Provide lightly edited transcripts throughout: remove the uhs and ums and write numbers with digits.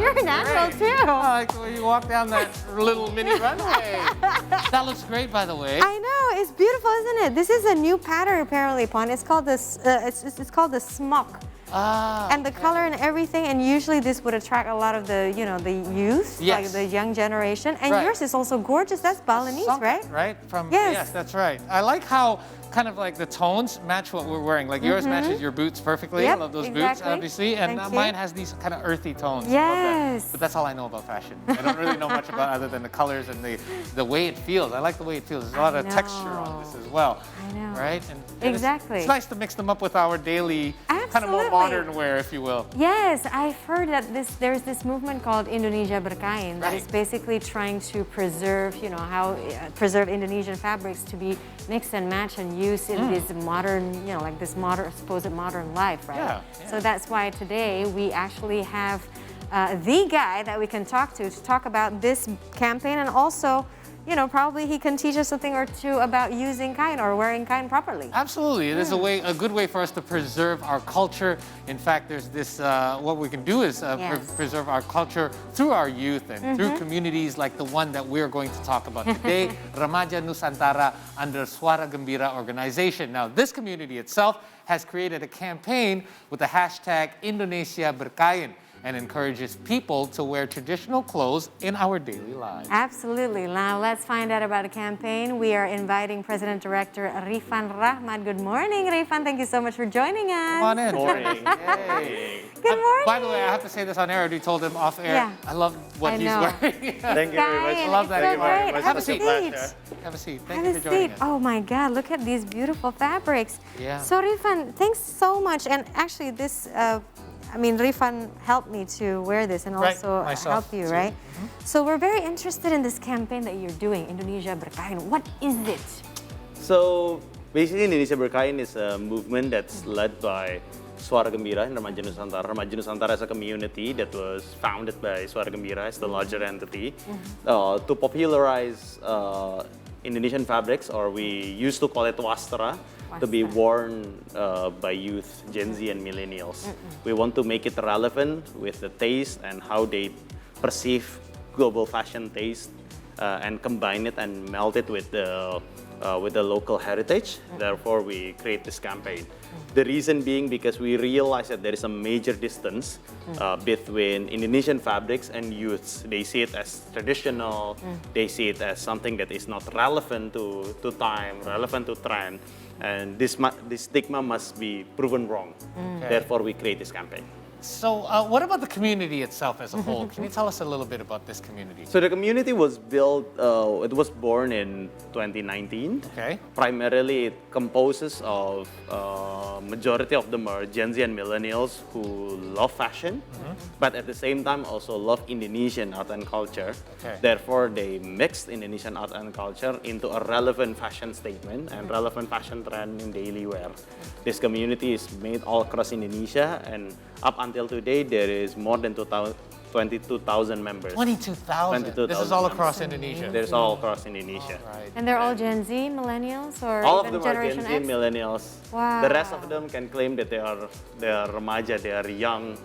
You're natural too. Like when you walk down that little mini runway. That looks great, by the way. I know, it's beautiful, isn't it? This is a new pattern apparently, Pon. It's called this. It's called the smock. And the color and everything, and usually this would attract a lot of the, the youth, like the young generation. And yours is also gorgeous. That's Balinese, right? Right? Yes, that's right. I like how kind of like the tones match what we're wearing. Like yours matches your boots perfectly. Yep, I love those boots, obviously. And mine has these kind of earthy tones. Yes. But that's all I know about fashion. I don't really know much about other than the colors and the way it feels. I like the way it feels. There's a lot of texture on this as well. I know. Right? And Exactly. It's nice to mix them up with our daily kind of more modern wear, if you will. Yes, I've heard that there's this movement called Indonesia Berkain that is basically trying to preserve, preserve Indonesian fabrics to be mixed and matched and used in this modern, like this supposed modern life, right? Yeah. So that's why today we actually have the guy that we can talk to talk about this campaign, and also, probably he can teach us a thing or two about using kain or wearing kain properly. Absolutely. It is a good way for us to preserve our culture. In fact, there's this, what we can do is preserve our culture through our youth and through communities like the one that we're going to talk about today, Remaja Nusantara under Swara Gembira organization. Now, this community itself has created a campaign with the hashtag Indonesia Berkain, and encourages people to wear traditional clothes in our daily lives. Absolutely. Now let's find out about the campaign. We are inviting President Director Rifan Rahman. Good morning, Rifan. Thank you so much for joining us. Come on in. Good morning. Hey. Good morning. By the way, I have to say this on air. I already told him off air. Yeah. I love what he's wearing. Thank you very much. I love that. Thank you very much. Have a It's a seat. pleasure. Have a seat. Thank you for joining us. Oh my God, look at these beautiful fabrics. Yeah. So Rifan, thanks so much. And actually this, Rifan helped me to wear this and also help you, right? So we're very interested in this campaign that you're doing, Indonesia Berkain. What is it? So basically, Indonesia Berkain is a movement that's led by Swara Gembira in Remaja Nusantara. Remaja Nusantara is a community that was founded by Swara Gembira as the larger entity to popularize Indonesian fabrics, or we used to call it wastra, to be worn by youth, Gen Z and millennials. We want to make it relevant with the taste and how they perceive global fashion taste, and combine it and melt it with the local heritage. Therefore, we create this campaign. The reason being because we realize that there is a major distance between Indonesian fabrics and youths. They see it as traditional, they see it as something that is not relevant to time, relevant to trend, and this stigma must be proven wrong. Therefore, we create this campaign. So what about the community itself as a whole? Can you tell us a little bit about this community? So the community was built, it was born in 2019. Okay. Primarily, it composes of, majority of them are Gen Z and millennials who love fashion, but at the same time also love Indonesian art and culture. Okay. Therefore, they mixed Indonesian art and culture into a relevant fashion statement and relevant fashion trend in daily wear. This community is made all across Indonesia, and up until today, there is more than 22,000 members. 22,000? This is all across Indonesia? There's all across Indonesia. Right. And they're all Gen Z, millennials, or all of even them are Generation Gen Z, X? millennials. Wow. The rest of them can claim that they are remaja, they are young.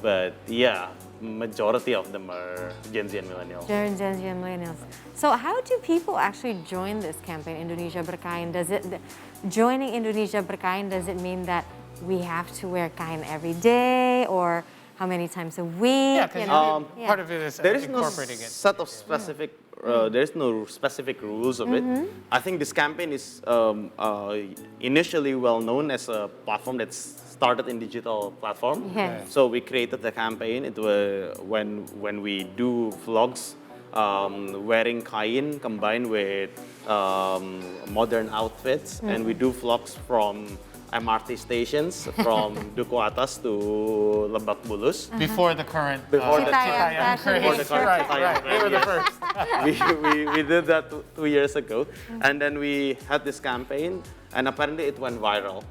But yeah, majority of them are Gen Z and millennials. Gen Z and millennials. So how do people actually join this campaign, Indonesia Berkain? Joining Indonesia Berkain, does it mean that we have to wear kain every day, or how many times a week? Yeah, because part of it is there is no incorporating it. set of specific specific rules of it. I think this campaign is initially well known as a platform that's started in digital platform. Yes. So we created the campaign. It was when we do vlogs wearing kain combined with modern outfits, and we do vlogs from MRT stations from Duku Atas to Lebak Bulus. Before the current Before the Citayan fashion Before the week. current Right. They were the first. we did that 2 years ago, and then we had this campaign, and apparently it went viral.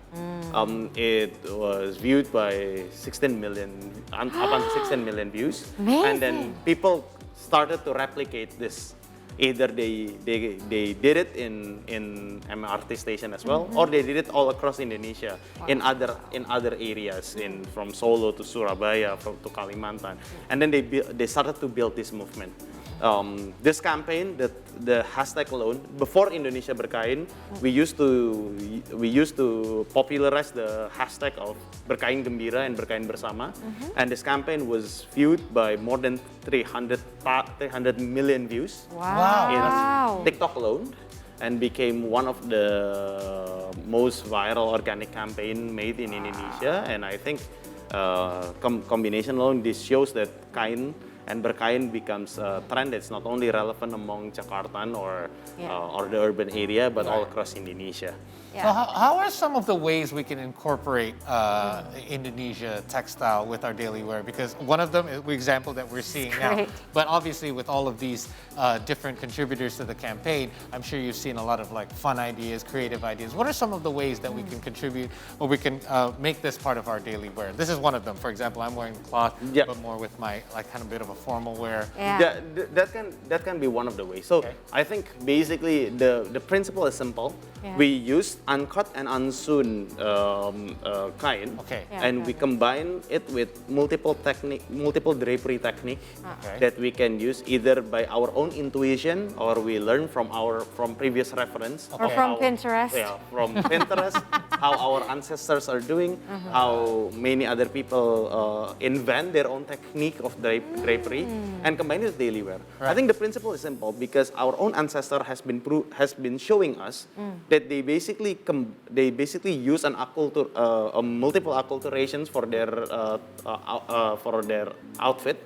It was viewed by 16 million, up to 16 million views, and then people started to replicate this. Either they did it in MRT station as well, or they did it all across Indonesia in other areas, from Solo to Surabaya to Kalimantan, and then they started to build this movement. This campaign, the hashtag alone, before Indonesia Berkain, we used to popularize the hashtag of Berkain Gembira and Berkain Bersama, and this campaign was viewed by more than 300 million views in TikTok alone, and became one of the most viral organic campaign made in Indonesia. And I think combination alone, this shows that kain and berkain becomes a trend that's not only relevant among Jakarta or the urban area, but all across Indonesia. So how are some of the ways we can incorporate Indonesia textile with our daily wear? Because one of them is the example that we're seeing now. But obviously with all of these different contributors to the campaign, I'm sure you've seen a lot of like fun ideas, creative ideas. What are some of the ways that we can contribute, or we can make this part of our daily wear? This is one of them. For example, I'm wearing cloth, but more with my like kind of bit of a formal wear. That can be one of the ways. So I think basically the principle is simple. We use uncut and unsewn kain, and we combine it with multiple drapery technique that we can use either by our own intuition, or we learn from previous reference, or from Pinterest. From Pinterest, how our ancestors are doing, how many other people invent their own technique of drapery, and combine it with daily wear. I think the principle is simple, because our own ancestor has been showing us that they basically use multiple acculturations for their outfit.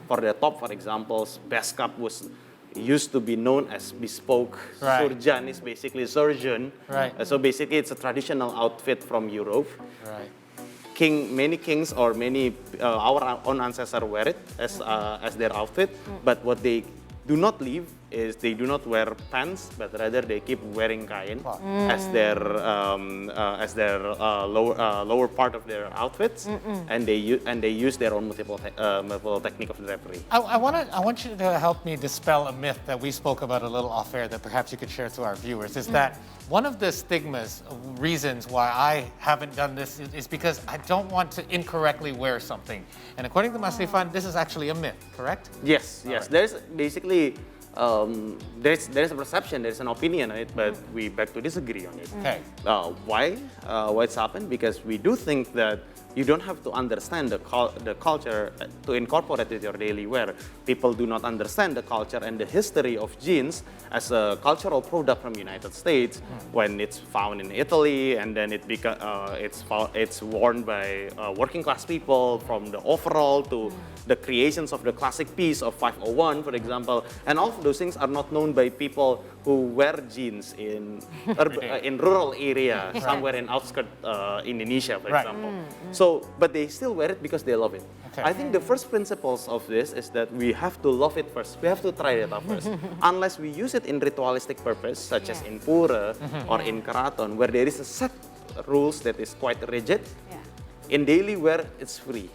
For their top, for example, best cup used to be known as bespoke. Surjan is basically surgeon. So basically, it's a traditional outfit from Europe. Many kings or our own ancestors wear it as their outfit, but what they do not leave is they do not wear pants, but rather they keep wearing kain as their lower part of their outfits, and they use their own multiple technique of drapery. I want you to help me dispel a myth that we spoke about a little off air that perhaps you could share to our viewers. Is that one of the stigmas, reasons why I haven't done this is because I don't want to incorrectly wear something. And according to Mas Rifan, this is actually a myth, correct? Yes. There's basically there's a perception, there's an opinion on it, but we beg to disagree on it. Why it's happened? Because we do think that you don't have to understand the culture to incorporate it in your daily wear. People do not understand the culture and the history of jeans as a cultural product from the United States, when it's found in Italy, and then it's worn by working class people, from the overall to the creations of the classic piece of 501, for example. And all of those things are not known by people who wear jeans in rural area, somewhere in outskirts Indonesia, for example. So, but they still wear it because they love it. I think the first principles of this is that we have to love it first. We have to try it out first. Unless we use it in ritualistic purpose, such as in Pura or in Keraton, where there is a set rules that is quite rigid. In daily wear, it's free.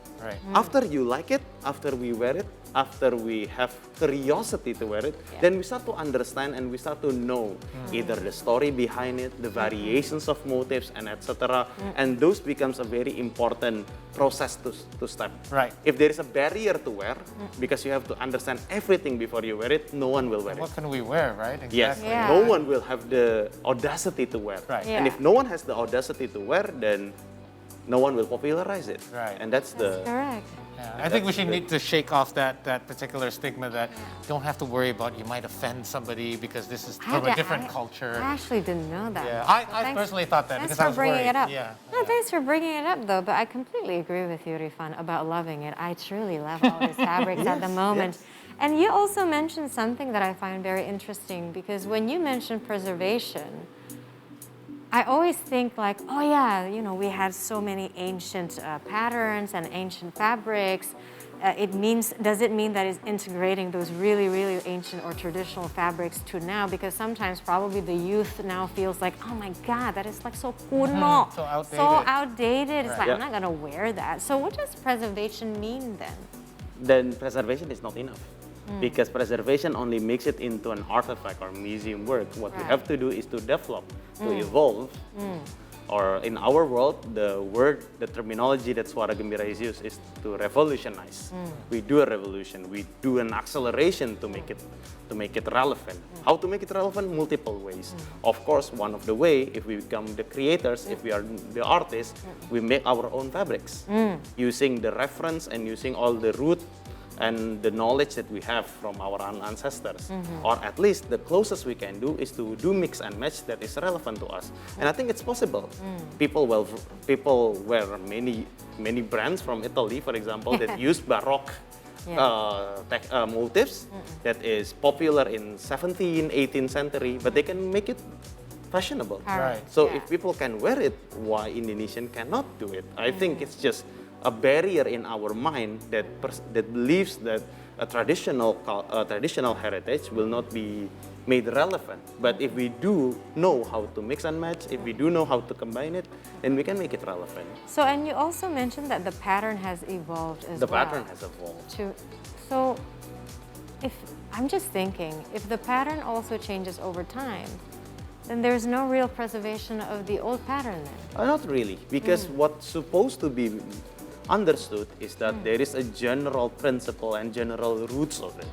After you like it, after we wear it, after we have curiosity to wear it, then we start to understand and we start to know either the story behind it, the variations of motifs, and etc. And those becomes a very important process to step. If there is a barrier to wear, because you have to understand everything before you wear it, no one will wear it. What can we wear, right? Yes, no one will have the audacity to wear. And if no one has the audacity to wear, then no one will popularize it. And that's correct. Yeah, I think we should need to shake off that particular stigma that don't have to worry about you might offend somebody because this is from a different culture. I actually didn't know that. Yeah, I personally thought that because I was bringing worried. it up. Yeah. No, thanks for bringing it up though. But I completely agree with you, Rifan, about loving it. I truly love all these fabrics at the moment. Yes. And you also mentioned something that I find very interesting because when you mentioned preservation, I always think like, oh yeah, you know, we had so many ancient patterns and ancient fabrics. Does it mean that it's integrating those really, really ancient or traditional fabrics to now? Because sometimes probably the youth now feels like, oh my God, that is like so kuno, So outdated. so outdated. It's Right. like, Yeah. I'm not gonna wear that. So what does preservation mean then? Then preservation is not enough. Because preservation only makes it into an artifact or museum work. What we Right. have to do is to develop, to evolve. Or in our world, the terminology that Swara Gembira is used is to revolutionize. We do a revolution. We do an acceleration to make it relevant. How to make it relevant? Multiple ways. Of course, one of the way, if we become the creators, if we are the artists, we make our own fabrics using the reference and using all the root and the knowledge that we have from our ancestors. Or at least the closest we can do is to do mix and match that is relevant to us. And I think it's possible. People wear many brands from Italy, for example, that use Baroque motifs that is popular in 17th, 18th century, but they can make it fashionable. Right. So if people can wear it, why Indonesian cannot do it? I think it's just a barrier in our mind that believes that a traditional heritage will not be made relevant. But if we do know how to mix and match, if we do know how to combine it, then we can make it relevant. So, and you also mentioned that the pattern has evolved as well. The pattern has evolved. So, if I'm just thinking, if the pattern also changes over time, then there's no real preservation of the old pattern then? Not really, because what's supposed to be understood is that there is a general principle and general roots of it.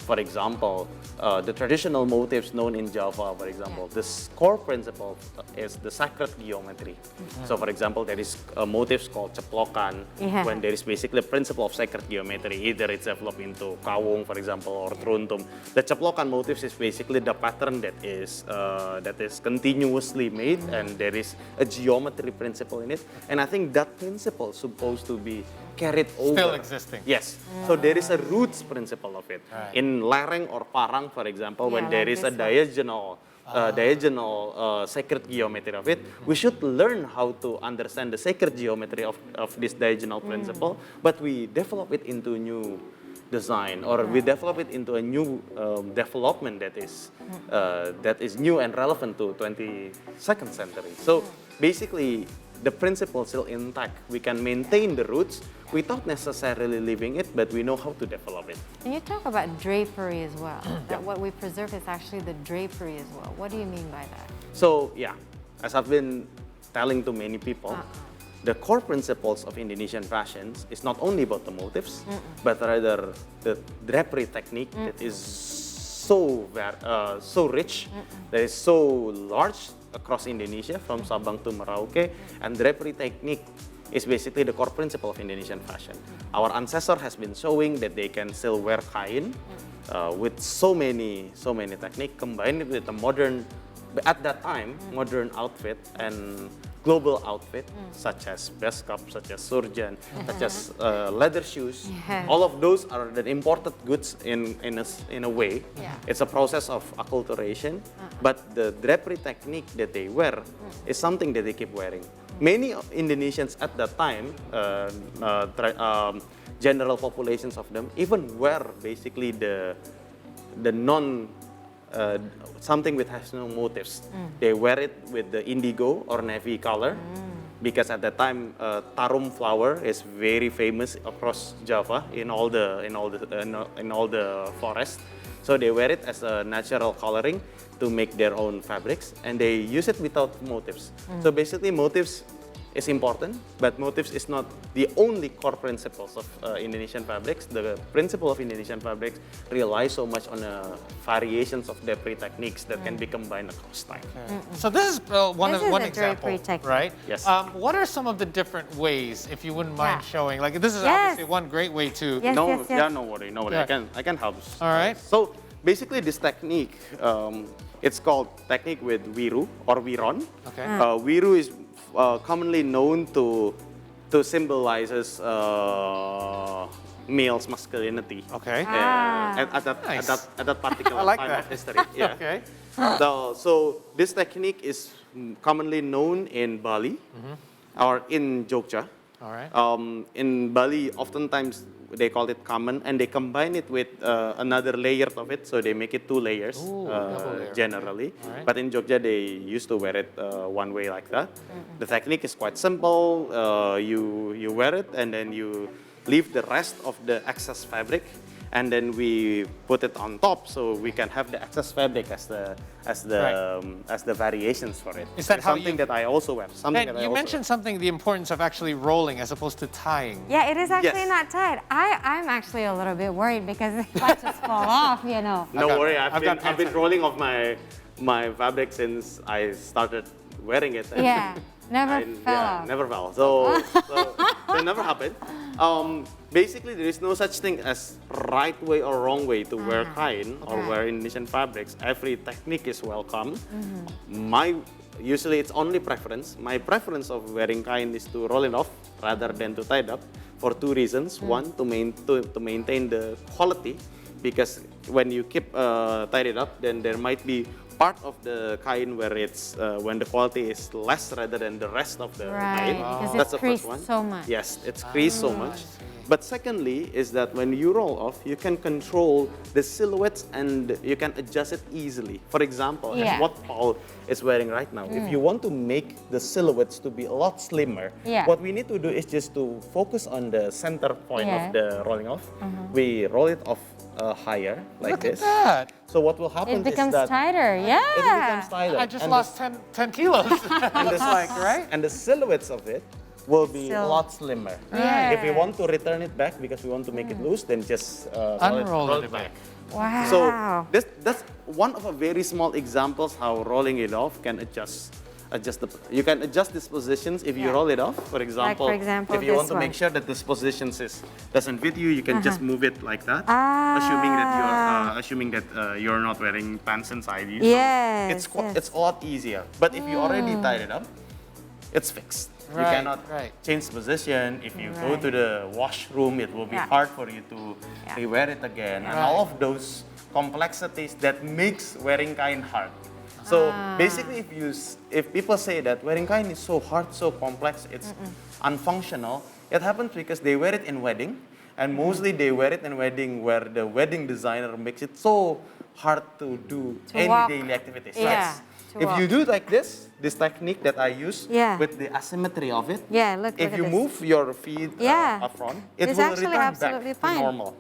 For example, the traditional motifs known in Java, for example, the core principle is the sacred geometry. So for example, there is motifs called ceplokan, when there is basically a principle of sacred geometry. Either it's developed into kawung, for example, or truntum. The ceplokan motifs is basically the pattern that is continuously made, and there is a geometry principle in it. And I think that principle is supposed to be carried over. Still existing. Yes. So there is a roots principle of it. Right. In lereng or parang, for example, when there like is a this one. diagonal sacred geometry of it, we should learn how to understand the sacred geometry of this diagonal principle, but we develop it into a new design, or we develop it into a new development that is new and relevant to 22nd century. So basically, the principle is still intact. We can maintain the roots without necessarily leaving it, but we know how to develop it. And you talk about drapery as well. That what we preserve is actually the drapery as well. What do you mean by that? So yeah, as I've been telling to many people, the core principles of Indonesian fashions is not only about the motifs, but rather the drapery technique that is so rich, that is so large across Indonesia, from Sabang to Merauke, and drapery technique is basically the core principle of Indonesian fashion. Our ancestor has been showing that they can still wear kain with so many technique, combined with a modern, at that time, modern outfit and global outfit, such as best cup, such as surgeon, such as leather shoes. All of those are the imported goods in a way. It's a process of acculturation, but the drapery technique that they wear is something that they keep wearing. Many Indonesians at that time, general populations of them, even wear basically the non something which has no motifs. They wear it with the indigo or navy color, because at that time tarum flower is very famous across Java in all the forest. So they wear it as a natural coloring to make their own fabrics, and they use it without motifs. So basically, motifs is important, but motifs is not the only core principles of Indonesian fabrics. The principle of Indonesian fabrics relies so much on variations of drapery techniques that can be combined across time. Okay. So this is one example, right? Yes. What are some of the different ways, if you wouldn't mind showing? Like this is obviously one great way to. Yes, Yeah, no worry. I can help. All right. So basically, this technique, it's called technique with wiru or wiron. Okay. Wiru is commonly known to symbolizes male's masculinity. Okay. At that particular like time that. of history. Yeah. Okay. So this technique is commonly known in Bali or in Jogja. All right. In Bali, oftentimes they call it kamen, and they combine it with another layer of it, so they make it 2 layers generally. Right. But in Jogja, they used to wear it one way like that. The technique is quite simple. You wear it, and then you leave the rest of the excess fabric, and then we put it on top, so we can have the excess fabric as the variations for it. Is that how something that I also wear? You mentioned something, the importance of actually rolling as opposed to tying. Yeah, it is actually Yes. not tied. I'm actually a little bit worried because it might just fall off, you know. No worry, I've been rolling off my fabric since I started wearing it. Yeah, never fell off. Never fell. So that never happened. Basically, there is no such thing as right way or wrong way to wear kain or wear Indonesian fabrics. Every technique is welcome. Usually it's only preference. My preference of wearing kain is to roll it off rather than to tie it up for 2 reasons. One, to maintain the quality, because when you keep tied it up, then there might be part of the kain where it's when the quality is less rather than the rest of the kain. Because That's it's the first creased one. so much. Yes, it's creased so much. But secondly is that when you roll off, you can control the silhouettes and you can adjust it easily. For example, as what Paul is wearing right now, if you want to make the silhouettes to be a lot slimmer, what we need to do is just to focus on the center point of the rolling off. We roll it off higher, like this. Look at that. So what will happen It becomes is that tighter, yeah. it becomes tighter. I just And lost 10 kilos. and the, right? And the silhouettes of it will be a lot slimmer. Yeah. If we want to return it back because we want to make it loose, then just Unroll roll it back. Wow. So that's one of a very small examples how rolling it off can you can adjust these positions if you roll it off. For example, for example, if you want this to make one. sure that this position doesn't fit you, you can just move it like that, assuming that you're not wearing pants inside you. Yes, So it's a lot easier. But if you already tied it up, it's fixed. You Right, cannot right. change position. If you go to the washroom, it will be hard for you to rewear it again. And all of those complexities that makes wearing kain hard. So basically, if people say that wearing kain is so hard, so complex, it's unfunctional, it happens because they wear it in wedding, and mostly they wear it in wedding where the wedding designer makes it so hard to do any walk. daily activities. Yeah, Yes. to If you walk. do it like this technique that I use with the asymmetry of it, look if at you this. move your feet up front, it It's will actually return absolutely back fine. to normal.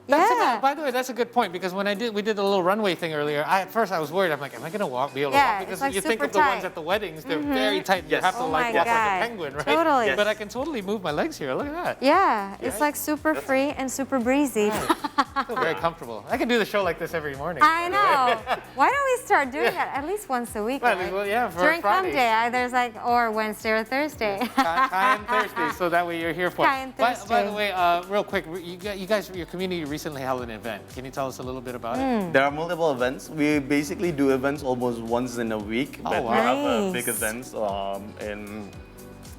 By the way, that's a good point because when we did the little runway thing earlier, at first I was worried. I'm like, am I going to be able to walk? Because it's like you think super of the ones tight. at the weddings, they're very tight. You have to Oh like my walk like God. a penguin, right? Totally. Yes. But I can totally move my legs here. Look at that. Yeah, it's like super free and super breezy. I feel very comfortable. I can do the show like this every morning. I know. Why don't we start doing that at least once a week? Well, right? well, yeah, for During Fridays. Come Day, there's like, or Wednesday or Thursday. Kain Thursday, so that way you're here for it. Kain By Thursday. the way, real quick, you guys, your community recently held an event. Can you tell us a little bit about it? There are multiple events. We basically do events almost once in a week, but we have big Nice. events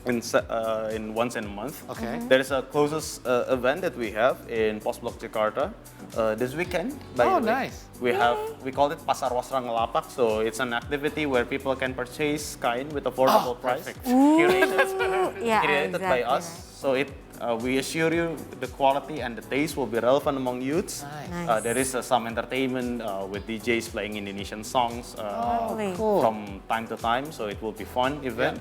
in once in a month. Okay. There is a closest event that we have in Pos Blok Jakarta this weekend. By the way. Nice. We call it Pasar Wasra Ngelapak, so it's an activity where people can purchase kain with affordable price. perfect. Yeah, Created by exactly. us, so we assure you the quality and the taste will be relevant among youths. Nice. There is some entertainment with DJs playing Indonesian songs Lovely. Cool. from time to time, so it will be fun event.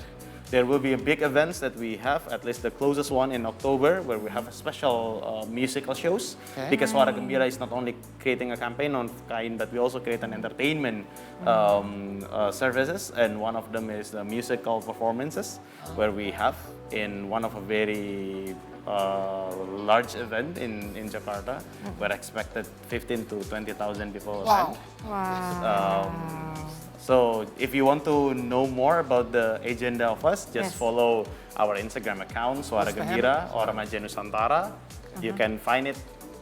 There will be a big events that we have, at least the closest one in October, where we have a special musical shows. Okay. Because Swara Gembira is not only creating a campaign on kain, but we also create an entertainment services, and one of them is the musical performances, where we have in one of a very large event in Jakarta. We're expected 15 to 20,000 people attend. Wow. So if you want to know more about the agenda of us, just follow our Instagram account, Swara Gembira or Remaja Nusantara. You can find it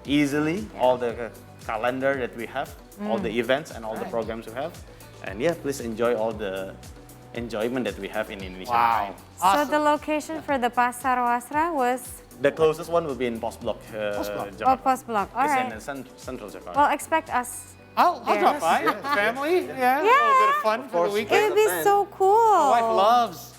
easily, all the calendar that we have, all the events and all the programs we have. And yeah, please enjoy all the enjoyment that we have in Indonesia. Wow. So the location for the Pasar Wasra was? The closest one will be in Post Block, Jakarta. Oh, Post Block. All right. It's in central Jakarta. Well, expect us. I'll drop by. Family, yeah, a little bit of fun for the It weekend. would be so cool. My wife loves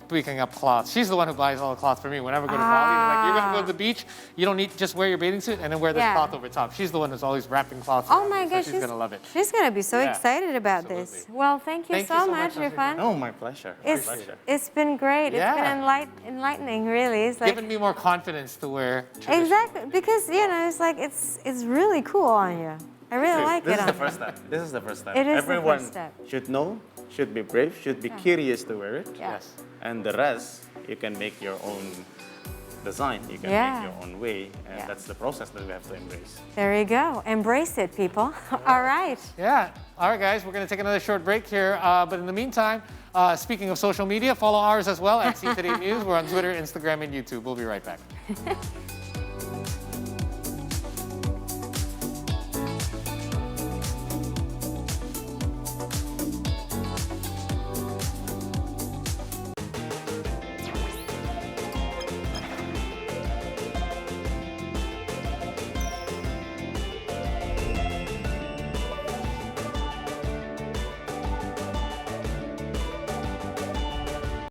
picking up cloths. She's the one who buys all the cloths for me whenever I go to Bali. Like, you're gonna go to the beach, you don't need just wear your bathing suit and then wear this cloth over top. She's the one who's always wrapping cloths. Oh my gosh, she's gonna love it. She's gonna be so excited about this. Well, thank you so much, Rifan. Oh, my pleasure. It's been great. Yeah. It's been enlightening, really. It's like Giving me more confidence to wear traditional. exactly because it's like it's really cool on you. I really like This it is on the you. first step. This is the first step. It is the Everyone first step. should know, should be brave, should be curious to wear it. Yeah. Yes. And the rest, you can make your own design. You can make your own way. And that's the process that we have to embrace. There you go. Embrace it, people. All right. Yeah. All right, guys, we're going to take another short break here. But in the meantime, speaking of social media, follow ours as well at See Today News. We're on Twitter, Instagram, and YouTube. We'll be right back.